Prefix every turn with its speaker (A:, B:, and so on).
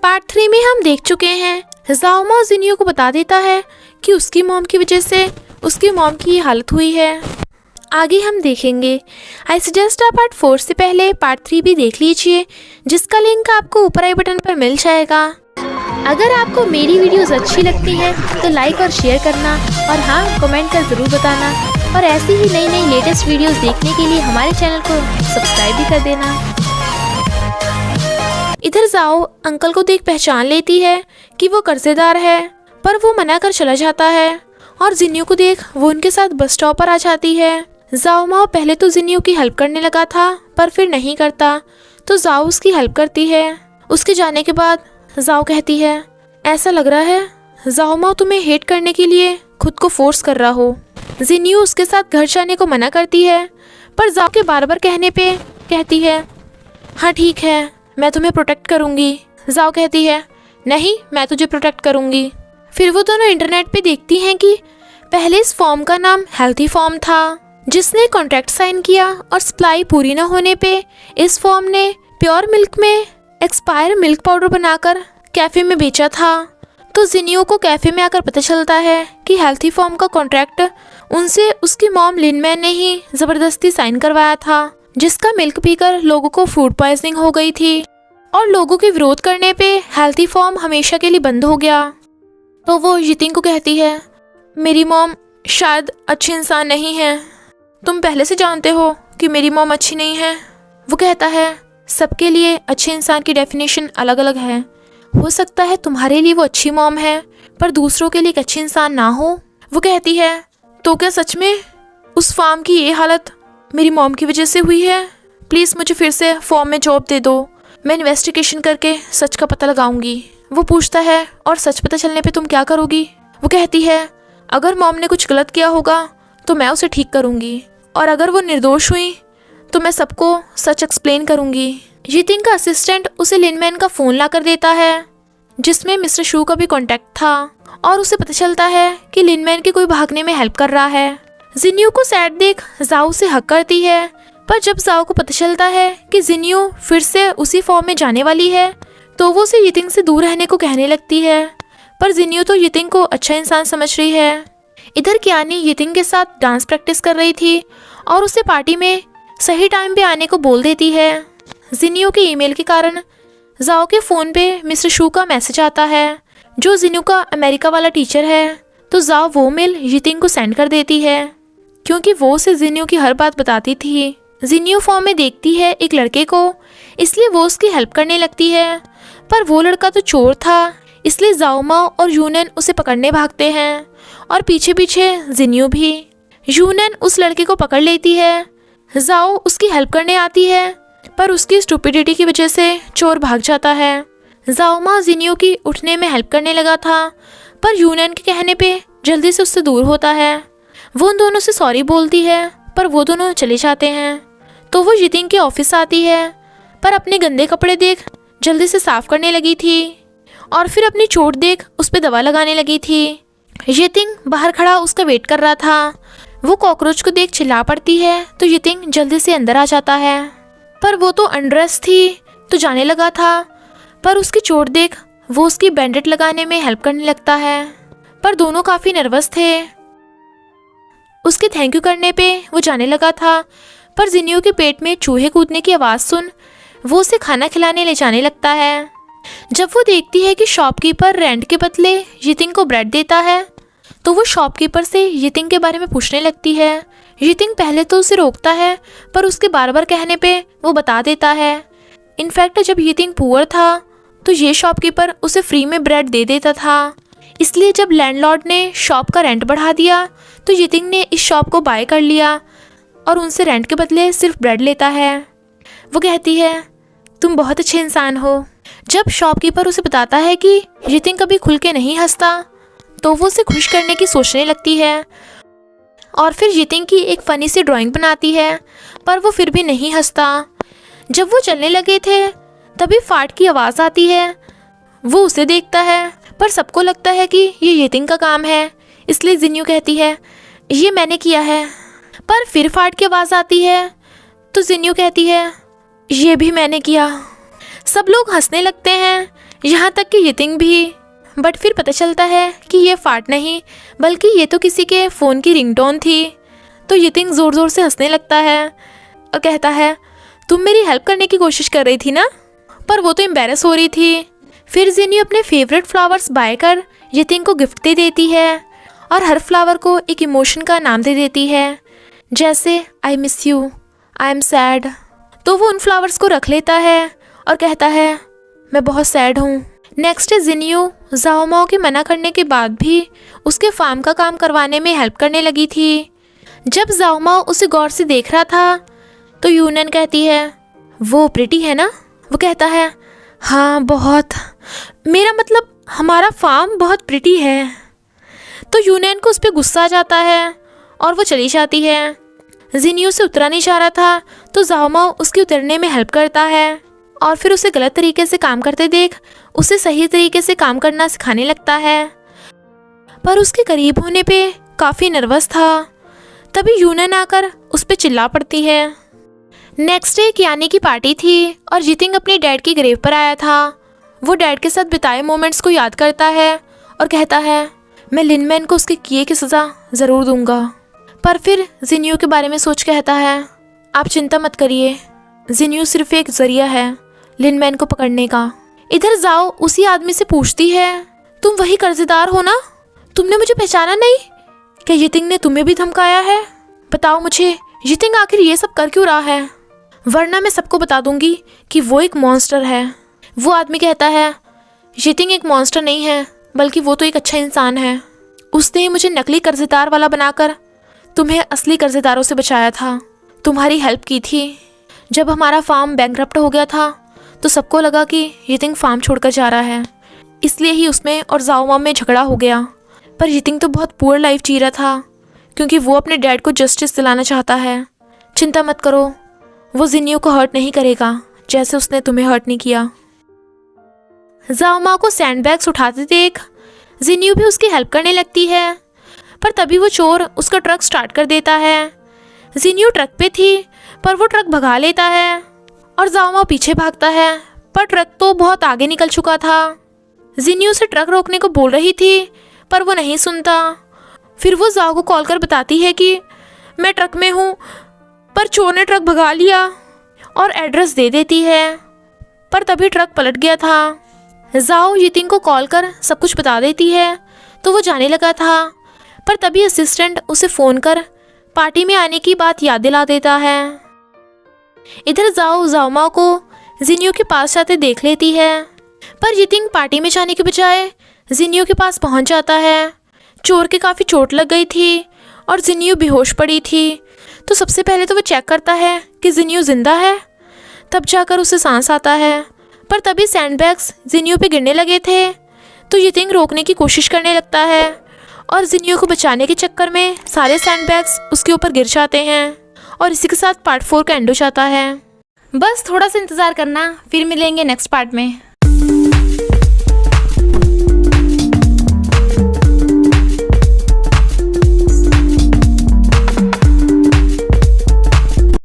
A: Part 3 में हम देख चुके हैं जाओ माओ जिनियो को बता देता है कि उसकी मॉम की वजह से उसकी मॉम की ये हालत हुई है। आगे हम देखेंगे। आई सजेस्ट आप पार्ट 4 से पहले पार्ट 3 भी देख लीजिए, जिसका लिंक आपको ऊपर आई बटन पर मिल जाएगा। अगर आपको मेरी वीडियोस अच्छी लगती हैं तो लाइक और शेयर करना, और हाँ, कमेंट कर ज़रूर बताना। और ऐसी ही नई नई लेटेस्ट वीडियोस देखने के लिए हमारे चैनल को सब्सक्राइब भी कर देना। इधर जाओ अंकल को देख पहचान लेती है कि वो कर्जेदार है, पर वो मना कर चला जाता है। और जिनियो को देख वो उनके साथ बस स्टॉप पर आ जाती है। जाओ माओ पहले तो जिनियो की हेल्प करने लगा था, पर फिर नहीं करता, तो जाओ उसकी हेल्प करती है। उसके जाने के बाद जाओ कहती है, ऐसा लग रहा है जाओ माओ तुम्हें हेट करने के लिए खुद को फोर्स कर रहा हो। जिनियो उसके साथ घर जाने को मना करती है, पर जाओ के बार बार कहने पे कहती है, हाँ ठीक है, मैं तुम्हें प्रोटेक्ट करूँगी। जाओ कहती है, नहीं, मैं तुझे प्रोटेक्ट करूँगी। फिर वो दोनों इंटरनेट पे देखती हैं कि पहले इस फॉर्म का नाम हेल्थी फॉर्म था, जिसने कॉन्ट्रैक्ट साइन किया और सप्लाई पूरी न होने पे इस फॉर्म ने प्योर मिल्क में एक्सपायर मिल्क पाउडर बनाकर कैफ़े में बेचा था। तो जिनियो को कैफ़े में आकर पता चलता है कि हेल्थी फॉर्म का कॉन्ट्रैक्ट उनसे उसकी मॉम लिनमैन ने ही ज़बरदस्ती साइन करवाया था, जिसका मिल्क पीकर लोगों को फूड पॉइजनिंग हो गई थी। और लोगों के विरोध करने पे हेल्थी फॉर्म हमेशा के लिए बंद हो गया। तो वो यितिंग को कहती है, मेरी मॉम शायद अच्छी इंसान नहीं है, तुम पहले से जानते हो कि मेरी मॉम अच्छी नहीं है। वो कहता है, सबके लिए अच्छे इंसान की डेफिनेशन अलग अलग है, हो सकता है तुम्हारे लिए वो अच्छी मॉम है, पर दूसरों के लिए एक अच्छी इंसान ना हो। वो कहती है, तो क्या सच में उस फार्म की ये हालत मेरी मॉम की वजह से हुई है? प्लीज़ मुझे फिर से फॉर्म में जॉब दे दो, मैं इन्वेस्टिगेशन करके सच का पता लगाऊंगी। वो पूछता है, और सच पता चलने पे तुम क्या करोगी? वो कहती है, अगर मॉम ने कुछ गलत किया होगा तो मैं उसे ठीक करूंगी, और अगर वो निर्दोष हुई तो मैं सबको सच एक्सप्लेन करूंगी। यितिंग का असिस्टेंट उसे लिनमैन का फ़ोन ला कर देता है, जिसमें मिस्टर शू का भी कॉन्टैक्ट था, और उसे पता चलता है कि लिनमैन की कोई भागने में हेल्प कर रहा है। जिनियो को सैड देख जाओ से हक करती है, पर जब जाओ को पता चलता है कि जिनियो फिर से उसी फॉर्म में जाने वाली है, तो वो उसे यितिंग से दूर रहने को कहने लगती है। पर जिनियो तो यितिंग को अच्छा इंसान समझ रही है। इधर कियानी यितिंग के साथ डांस प्रैक्टिस कर रही थी, और उसे पार्टी में सही टाइम पे आने को बोल देती है। जिनियो के ईमेल के कारण जाओ के फ़ोन पे मिस्टर शू का मैसेज आता है, जो जिनियो का अमेरिका वाला टीचर है। तो जाओ वो मेल यितिंग को सेंड कर देती है, क्योंकि वो उसे जिनियो की हर बात बताती थी। जिनियो फॉर्म में देखती है एक लड़के को, इसलिए वो उसकी हेल्प करने लगती है, पर वो लड़का तो चोर था, इसलिए जाओ माओ और यूनन उसे पकड़ने भागते हैं, और पीछे पीछे जिनियो भी। यूनन उस लड़के को पकड़ लेती है। जाओ उसकी हेल्प करने आती है, पर उसकी स्टुपिडिटी की वजह से चोर भाग जाता है। जाओ माओ जिनियो की उठने में हेल्प करने लगा था, पर यूनन के कहने पे जल्दी से उससे दूर होता है। वो उन दोनों से सॉरी बोलती है, पर वो दोनों चले जाते हैं। तो वो यितिंग के ऑफिस आती है, पर अपने गंदे कपड़े देख जल्दी से साफ करने लगी थी, और फिर अपनी चोट देख उस पर दवा लगाने लगी थी। यितिंग बाहर खड़ा उसका वेट कर रहा था। वो कॉकरोच को देख चिल्ला पड़ती है, तो यितिंग जल्दी से अंदर आ जाता है, पर वो तो अनड्रेस थी, तो जाने लगा था। पर उसकी चोट देख वो उसकी बैंडेड लगाने में हेल्प करने लगता है, पर दोनों काफ़ी नर्वस थे। उसके थैंक यू करने पे वो जाने लगा था, पर जिनियो के पेट में चूहे कूदने की आवाज़ सुन वो उसे खाना खिलाने ले जाने लगता है। जब वो देखती है कि शॉपकीपर रेंट के बदले यितिंग को ब्रेड देता है, तो वो शॉपकीपर से यितिंग के बारे में पूछने लगती है। यितिंग पहले तो उसे रोकता है, पर उसके बार बार कहने पे वो बता देता है। इनफैक्ट जब यितिंग पुअर था तो ये शॉपकीपर उसे फ्री में ब्रेड दे देता था, इसलिए जब लैंडलॉर्ड ने शॉप का रेंट बढ़ा दिया तो यितिंग ने इस शॉप को बाय कर लिया, और उनसे रेंट के बदले सिर्फ ब्रेड लेता है। वो कहती है, तुम बहुत अच्छे इंसान हो। जब शॉपकीपर उसे बताता है कि यितिंग कभी खुल के नहीं हंसता, तो वो उसे खुश करने की सोचने लगती है, और फिर यितिंग की एक फ़नी सी ड्राइंग बनाती है, पर वो फिर भी नहीं हंसता। जब वो चलने लगे थे तभी फाट की आवाज़ आती है। वो उसे देखता है, पर सबको लगता है कि ये यितिंग का काम है, इसलिए जिनियो कहती है, ये मैंने किया है। पर फिर फाट की आवाज़ आती है, तो जिनियो कहती है, ये भी मैंने किया। सब लोग हंसने लगते हैं, यहाँ तक कि यितिंग भी। बट फिर पता चलता है कि ये फाट नहीं बल्कि ये तो किसी के फ़ोन की रिंगटोन थी। तो यितिंग ज़ोर ज़ोर से हंसने लगता है और कहता है, तुम मेरी हेल्प करने की कोशिश कर रही थी ना? पर वो तो एम्बैरस हो रही थी। फिर जिन्यू अपने फेवरेट फ्लावर्स बाय कर यितिंग को गिफ्ट दे देती है और हर फ्लावर को एक इमोशन का नाम दे देती है, जैसे I miss you, I am sad. तो वो उन फ्लावर्स को रख लेता है और कहता है, मैं बहुत सैड हूँ। नेक्स्ट डे जिन्यू जाओ माओ के मना करने के बाद भी उसके फार्म का काम करवाने में हेल्प करने लगी थी। जब जाओ माओ उसे गौर से देख रहा था तो यूनियन कहती है, वो प्रिटी है ना? वो कहता है, हाँ बहुत, मेरा मतलब हमारा फार्म बहुत प्रिटी है। तो यूनियन को उस पर गुस्सा आ जाता है और वो चली जाती है। जिन्यू से उतरा नहीं जा रहा था तो जाओ माओ उसके उतरने में हेल्प करता है और फिर उसे गलत तरीके से काम करते देख उसे सही तरीके से काम करना सिखाने लगता है। पर उसके करीब होने पे काफ़ी नर्वस था। तभी यूनियन आकर उस पर चिल्ला पड़ती है। नेक्स्ट डे कियानी की पार्टी थी और यितिंग अपने डैड की ग्रेव पर आया था। वो डैड के साथ बिताए मोमेंट्स को याद करता है और कहता है, मैं लिनमैन को उसके किए की सज़ा ज़रूर दूंगा। पर फिर जिन्यू के बारे में सोच कहता है, आप चिंता मत करिए, जिन्यू सिर्फ एक जरिया है लिनमैन को पकड़ने का। इधर जाओ उसी आदमी से पूछती है, तुम वही कर्जदार हो ना? तुमने मुझे पहचाना नहीं? क्या यितिंग ने तुम्हें भी धमकाया है? बताओ मुझे, यितिंग आखिर ये सब कर क्यों रहा है? वरना मैं सबको बता दूंगी कि वो एक मॉन्स्टर है। वो आदमी कहता है, यितिंग एक मॉन्स्टर नहीं है बल्कि वो तो एक अच्छा इंसान है। उसने ही मुझे नकली कर्जदार वाला बनाकर तुम्हें असली कर्जदारों से बचाया था, तुम्हारी हेल्प की थी। जब हमारा फार्म बैंकरप्ट हो गया था तो सबको लगा कि यितिंग फार्म छोड़कर जा रहा है, इसलिए ही उसमें और जाओ माओ में झगड़ा हो गया। पर यितिंग तो बहुत पुअर लाइफ जी रहा था क्योंकि वो अपने डैड को जस्टिस दिलाना चाहता है। चिंता मत करो, वो जिन्यू को हर्ट नहीं करेगा जैसे उसने तुम्हें हर्ट नहीं किया। जाओ माओ को सैंडबैग्स उठाते देख जिन्यू भी उसकी हेल्प करने लगती है। पर तभी वो चोर उसका ट्रक स्टार्ट कर देता है। जिन्यू ट्रक पे थी पर वो ट्रक भगा लेता है और जाओ माओ पीछे भागता है, पर ट्रक तो बहुत आगे निकल चुका था। जिन्यू से ट्रक रोकने को बोल रही थी पर वो नहीं सुनता। फिर वो जाओ को कॉल कर बताती है कि मैं ट्रक में हूँ, पर चोर ने ट्रक भगा लिया और एड्रेस दे देती है। पर तभी ट्रक पलट गया था। जाओ यितिंग को कॉल कर सब कुछ बता देती है तो वो जाने लगा था। पर तभी असिस्टेंट उसे फ़ोन कर पार्टी में आने की बात याद दिला देता है। इधर जाओ माओ को जिन्यू के पास जाते देख लेती है, पर यितिंग पार्टी में जाने के बजाय जिन्यू के पास पहुंच जाता है। चोर के काफ़ी चोट लग गई थी और जिन्यू बेहोश पड़ी थी। तो सबसे पहले तो वो चेक करता है कि जिन्यू जिंदा है, तब जाकर उसे सांस आता है। पर तभी सैंडबैग्स जिन्यू पे गिरने लगे थे तो यितिंग रोकने की कोशिश करने लगता है और जिन्यू को बचाने के चक्कर में सारे सैंडबैग्स उसके ऊपर गिर जाते हैं और इसी के साथ पार्ट 4 का एंड हो जाता है।
B: बस थोड़ा सा इंतज़ार करना, फिर मिलेंगे नेक्स्ट पार्ट में।